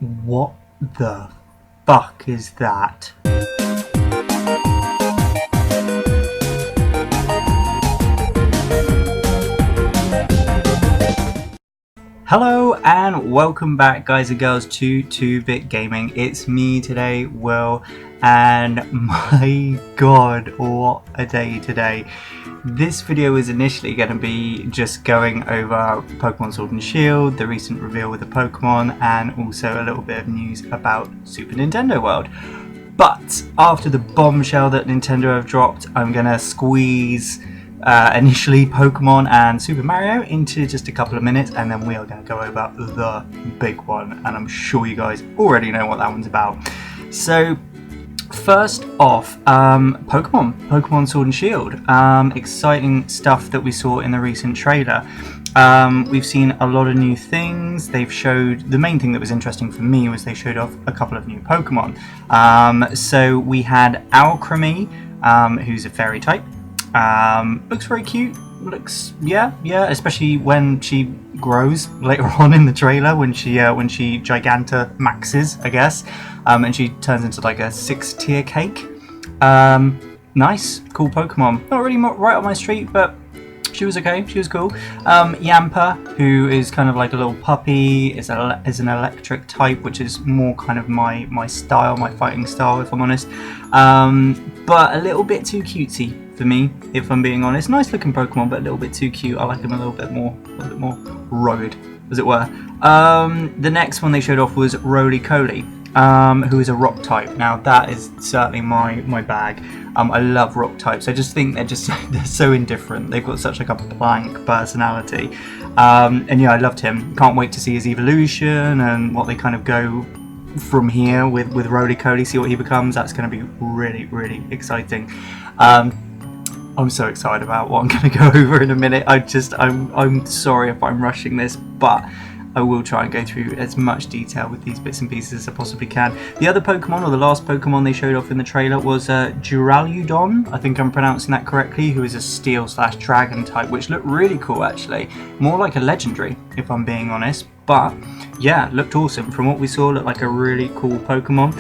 What the fuck is that? Hello and welcome back, guys and girls, to 2-Bit Gaming. It's me today, Will, and my god, what a day today. This video is initially going to be just going over Pokemon Sword and Shield, the recent reveal with the Pokemon, and also a little bit of news about Super Nintendo World. But after the bombshell that Nintendo have dropped, I'm going to squeeze initially Pokemon and Super Mario into just a couple of minutes, and then we are going to go over the big one, and I'm sure you guys already know what that one's about. So first off, Pokemon Sword and Shield. Exciting stuff that we saw in the recent trailer. We've seen a lot of new things. They've showed, the main thing that was interesting for me was they showed off a couple of new Pokemon. So we had Alcremie, who's a fairy type. Looks very cute. Looks yeah, especially when she grows later on in the trailer, when she Gigantamaxes, I guess, and she turns into like a 6-tier cake. Nice, cool Pokemon. Not really right up my street, but she was okay. She was cool. Yamper, who is kind of like a little puppy, is an electric type, which is more kind of my style, my fighting style, if I'm honest. But a little bit too cutesy for me, if I'm being honest. Nice looking Pokemon, but a little bit too cute. I like him a little bit more rugged, as it were. The next one they showed off was Roly-Coly, who is a rock type. Now that is certainly my bag. I love rock types. I just think they're so indifferent. They've got such like a blank personality. And yeah, I loved him. Can't wait to see his evolution and what they kind of go from here with Roly-Coly, see what he becomes. That's going to be really exciting. I'm so excited about what I'm going to go over in a minute. I'm sorry if I'm rushing this, but I will try and go through as much detail with these bits and pieces as I possibly can. The other Pokemon, or the last Pokemon they showed off in the trailer, was Duraludon, I think I'm pronouncing that correctly, who is a Steel/Dragon type, which looked really cool actually. More like a legendary, if I'm being honest. But yeah, looked awesome. From what we saw, looked like a really cool Pokemon.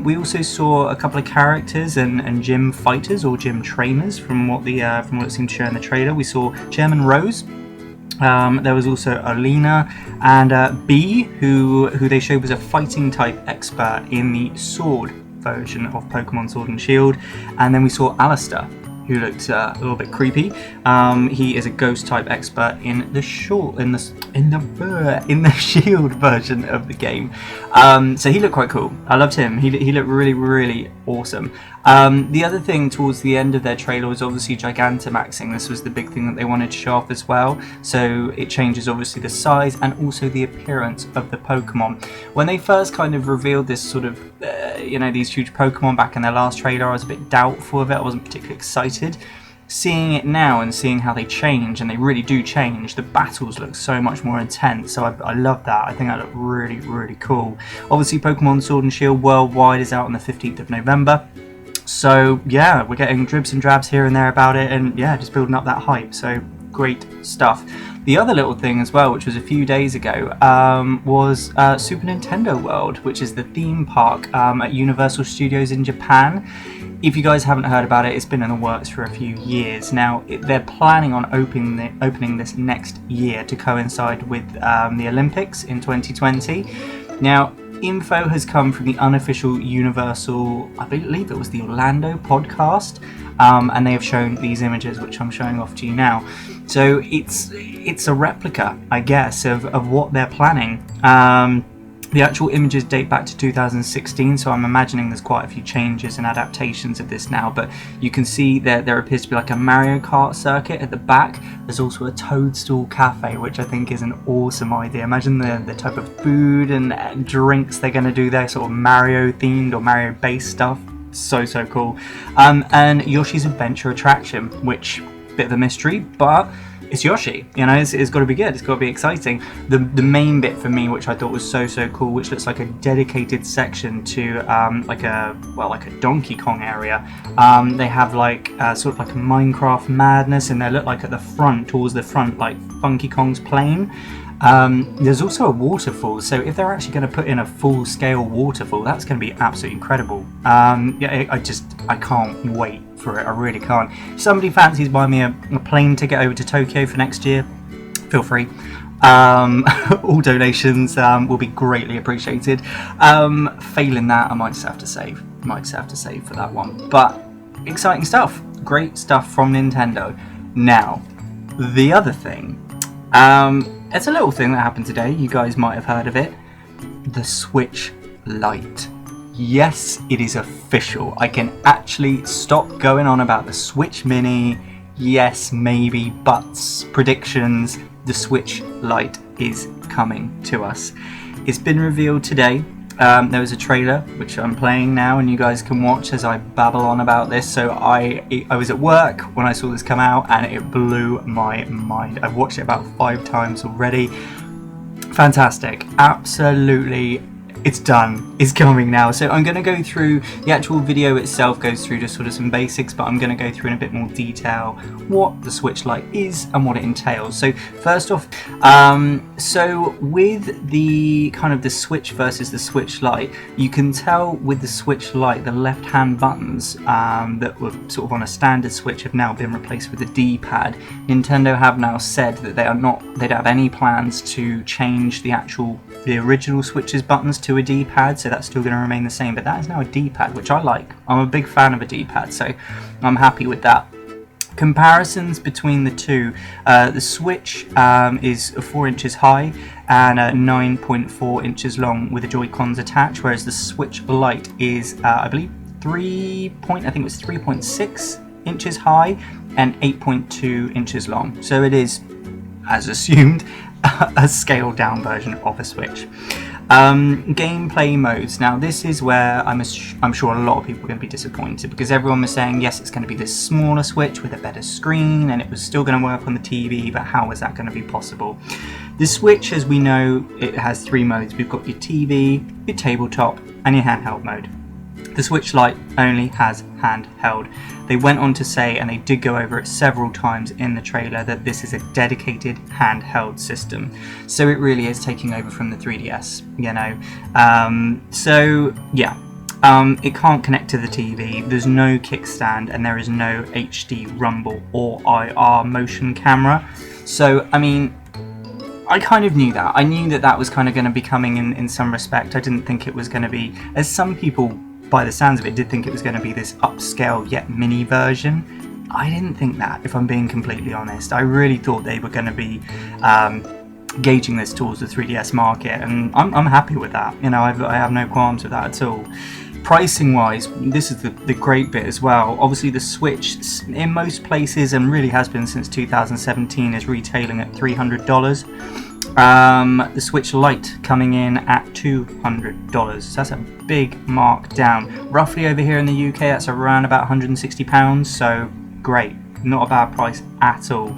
We also saw a couple of characters and gym fighters or gym trainers from what it seemed to show in the trailer. We saw Chairman Rose. There was also Alina and Bee, who they showed was a fighting type expert in the Sword version of Pokemon Sword and Shield. And then we saw Alistair, who looked a little bit creepy. He is a ghost type expert in the Shield version of the game. So he looked quite cool. I loved him. He looked really awesome. The other thing towards the end of their trailer was obviously Gigantamaxing. This was the big thing that they wanted to show off as well. So it changes obviously the size and also the appearance of the Pokemon. When they first kind of revealed this sort of these huge Pokemon back in their last trailer, I was a bit doubtful of it. I wasn't particularly excited. Seeing it now and seeing how they change, and they really do change, the battles look so much more intense, so I love that. I think that looked really cool. Obviously Pokemon Sword and Shield Worldwide is out on the 15th of November. So yeah, we're getting dribs and drabs here and there about it, and yeah, just building up that hype, so great stuff. The other little thing as well, which was a few days ago, was Super Nintendo World, which is the theme park at Universal Studios in Japan. If you guys haven't heard about it, it's been in the works for a few years. Now, they're planning on opening this next year to coincide with the Olympics in 2020. Now, info has come from the unofficial Universal, I believe it was the Orlando podcast, and they have shown these images, which I'm showing off to you now. So it's a replica, I guess, of what they're planning. The actual images date back to 2016, so I'm imagining there's quite a few changes and adaptations of this now, but you can see that there appears to be like a Mario Kart circuit at the back. There's also a Toadstool Cafe, which I think is an awesome idea. Imagine the type of food and drinks they're going to do there, sort of Mario themed or Mario based stuff. So cool. And Yoshi's Adventure Attraction, which, bit of a mystery, but it's Yoshi, it's got to be good, it's got to be exciting. The main bit for me, which I thought was so cool, which looks like a dedicated section to like a Donkey Kong area. They have like sort of like a Minecraft madness, and they look like at the front, towards the front, like Funky Kong's plane. There's also a waterfall, so if they're actually going to put in a full-scale waterfall, that's going to be absolutely incredible. Yeah, I can't wait for it. I really can't. If somebody fancies buying me a plane ticket over to Tokyo for next year, feel free. All donations will be greatly appreciated. Failing that, I might just have to save. For that one. But exciting stuff. Great stuff from Nintendo. Now, the other thing. It's a little thing that happened today. You guys might have heard of it. The Switch Lite. Yes, it is official. I can actually stop going on about the Switch Mini. Yes, maybe, buts, predictions. The Switch Lite is coming to us. It's been revealed today. There was a trailer which I'm playing now, and you guys can watch as I babble on about this. So I was at work when I saw this come out, and it blew my mind. I've watched it about 5 times already. Fantastic, absolutely. It's done. It's coming now. So I'm going to go through the actual video itself, goes through just sort of some basics, but I'm going to go through in a bit more detail what the Switch Lite is and what it entails. So first off, so with the kind of the Switch versus the Switch Lite, you can tell with the Switch Lite the left hand buttons that were sort of on a standard Switch have now been replaced with a D-pad. Nintendo have now said that they don't have any plans to change the original Switch's buttons to a D-pad, so that's still going to remain the same, but that is now a D-pad, which I like. I'm a big fan of a D-pad, so I'm happy with that. Comparisons between the two, the Switch is 4 inches high and 9.4 inches long with the Joy-Cons attached, whereas the Switch Lite is I believe 3.6 inches high and 8.2 inches long, so it is, as assumed, a scaled down version of a Switch. Gameplay modes. Now this is where I'm sure a lot of people are going to be disappointed, because everyone was saying yes, it's going to be this smaller Switch with a better screen and it was still going to work on the TV, but how is that going to be possible? The Switch, as we know, it has 3 modes. We've got your TV, your tabletop and your handheld mode. The Switch Lite only has handheld. They went on to say, and they did go over it several times in the trailer, that this is a dedicated handheld system. So it really is taking over from the 3DS, you know. So yeah, it can't connect to the TV, there's no kickstand, and there is no HD rumble or IR motion camera. So, I mean, I kind of knew that. I knew that that was kind of going to be coming in some respect. I didn't think it was going to be, as some people by the sounds of it did think it was going to be this upscale yet mini version. I didn't think that, if I'm being completely honest. I really thought they were going to be gauging this towards the 3DS market, and I'm happy with that. You know, I have no qualms with that at all. Pricing wise, this is the great bit as well. Obviously the Switch in most places, and really has been since 2017, is retailing at $300. The Switch Lite coming in at $200, so that's a big mark down. Roughly over here in the UK, that's around about £160, so great, not a bad price at all.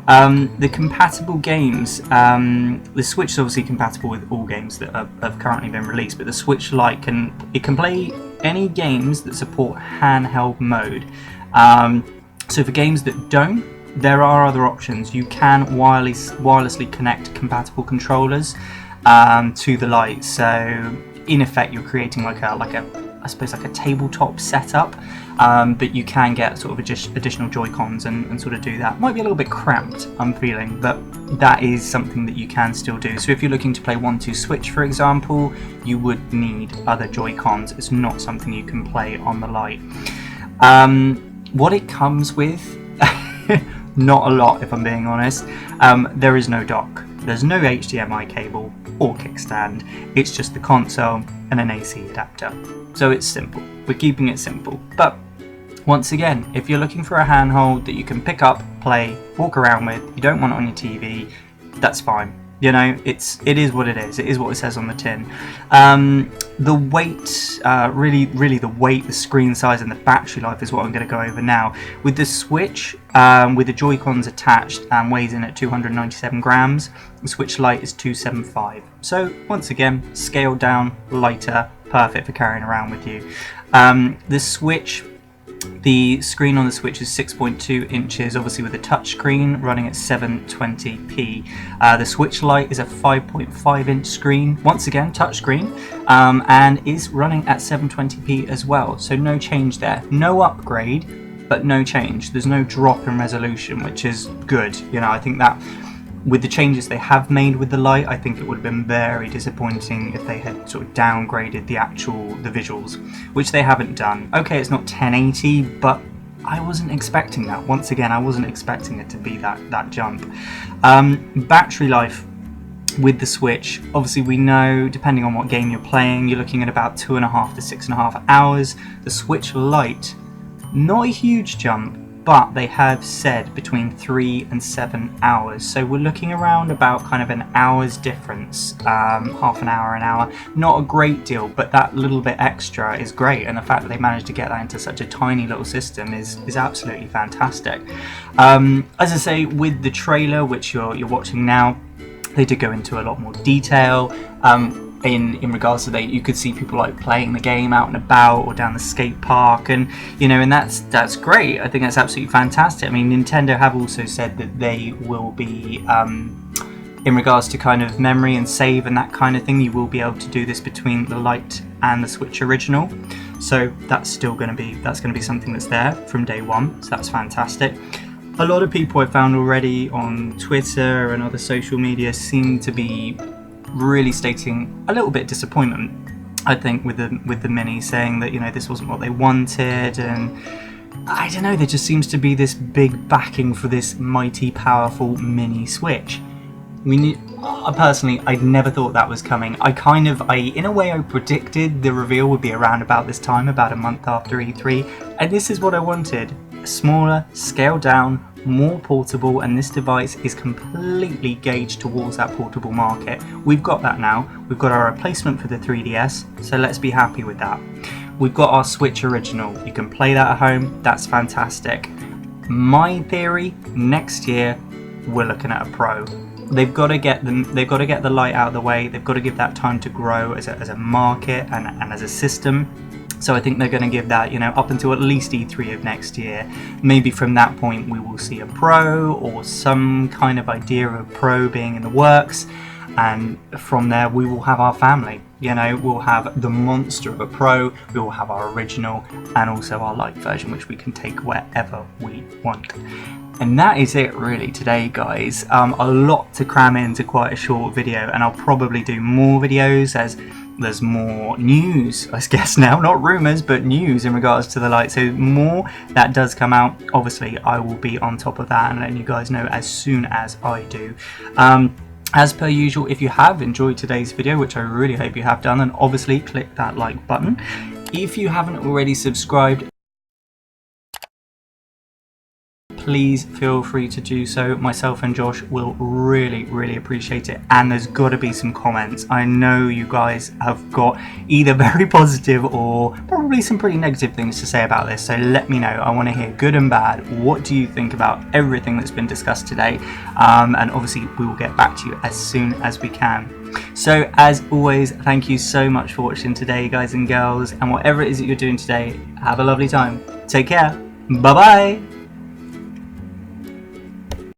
The compatible games, the Switch is obviously compatible with all games that have currently been released, but the Switch Lite can play any games that support handheld mode. So for games that don't, there are other options. You can wirelessly connect compatible controllers to the Lite. So in effect, you're creating like a I suppose like a tabletop setup, but you can get sort of additional Joy-Cons and sort of do that. Might be a little bit cramped, I'm feeling, but that is something that you can still do. So if you're looking to play 1-2 Switch, for example, you would need other Joy-Cons. It's not something you can play on the Lite. What it comes with, not a lot, if I'm being honest. There is no dock. There's no HDMI cable or kickstand. It's just the console and an AC adapter. So it's simple. We're keeping it simple. But once again, if you're looking for a handheld that you can pick up, play, walk around with, you don't want it on your TV, that's fine. You know, it is what it is. It is what it says on the tin. The weight, really the weight, the screen size and the battery life is what I'm going to go over now. With the Switch, with the Joy-Cons attached, weighs in at 297 grams. The Switch Lite is 275. So once again, scaled down, lighter, perfect for carrying around with you. The Switch The screen on the Switch is 6.2 inches, obviously with a touch screen running at 720p. The Switch Lite is a 5.5 inch screen, once again touch screen, and is running at 720p as well. So no change there, no upgrade, but no change. There's no drop in resolution, which is good. You know, I think that with the changes they have made with the Lite, I think it would have been very disappointing if they had sort of downgraded the visuals, which they haven't done. Okay, it's not 1080, but I wasn't expecting that. Once again, I wasn't expecting it to be that jump. Battery life with the Switch, obviously we know, depending on what game you're playing, you're looking at about 2.5 to 6.5 hours. The Switch Lite, not a huge jump, but they have said between 3 and 7 hours, so we're looking around about kind of an hour's difference, half an hour, not a great deal, but that little bit extra is great, and the fact that they managed to get that into such a tiny little system is absolutely fantastic. As I say, with the trailer which you're watching now, they did go into a lot more detail. In regards to that, you could see people like playing the game out and about or down the skate park, and you know, and that's great. I think that's absolutely fantastic. I mean, Nintendo have also said that they will be in regards to kind of memory and save and that kind of thing, you will be able to do this between the Lite and the Switch original, so that's going to be something that's there from day one, so that's fantastic. A lot of people I found already on Twitter and other social media seem to be really stating a little bit disappointment, I think, with the Mini, saying that, you know, this wasn't what they wanted, and I don't know, there just seems to be this big backing for this mighty powerful Mini Switch. Personally, I'd never thought that was coming. In a way I predicted the reveal would be around about this time, about a month after E3, and this is what I wanted. Smaller, scaled down, more portable, and this device is completely gauged towards that portable market. We've got that now. We've got our replacement for the 3DS, so let's be happy with that. We've got our Switch original. You can play that at home. That's fantastic. My theory, next year we're looking at a Pro. They've got to get the Lite out of the way. They've got to give that time to grow as a market and as a system. So I think they're going to give that, you know, up until at least E3 of next year. Maybe from that point we will see a Pro or some kind of idea of a Pro being in the works, and from there we will have our family. You know, we'll have the monster of a Pro, we will have our original, and also our Lite version, which we can take wherever we want. And that is it really today, guys. A lot to cram into quite a short video, and I'll probably do more videos as there's more news, I guess now, not rumours, but news in regards to the Lite. So more that does come out, obviously I will be on top of that and letting you guys know as soon as I do. As per usual, if you have enjoyed today's video, which I really hope you have done, then obviously click that like button. If you haven't already subscribed, please feel free to do so. Myself and Josh will really appreciate it, and there's got to be some comments. I know you guys have got either very positive or probably some pretty negative things to say about this, so let me know. I want to hear good and bad. What do you think about everything that's been discussed today? And obviously we will get back to you as soon as we can. So as always, thank you so much for watching today, guys and girls, and whatever it is that you're doing today, have a lovely time. Take care. Bye bye.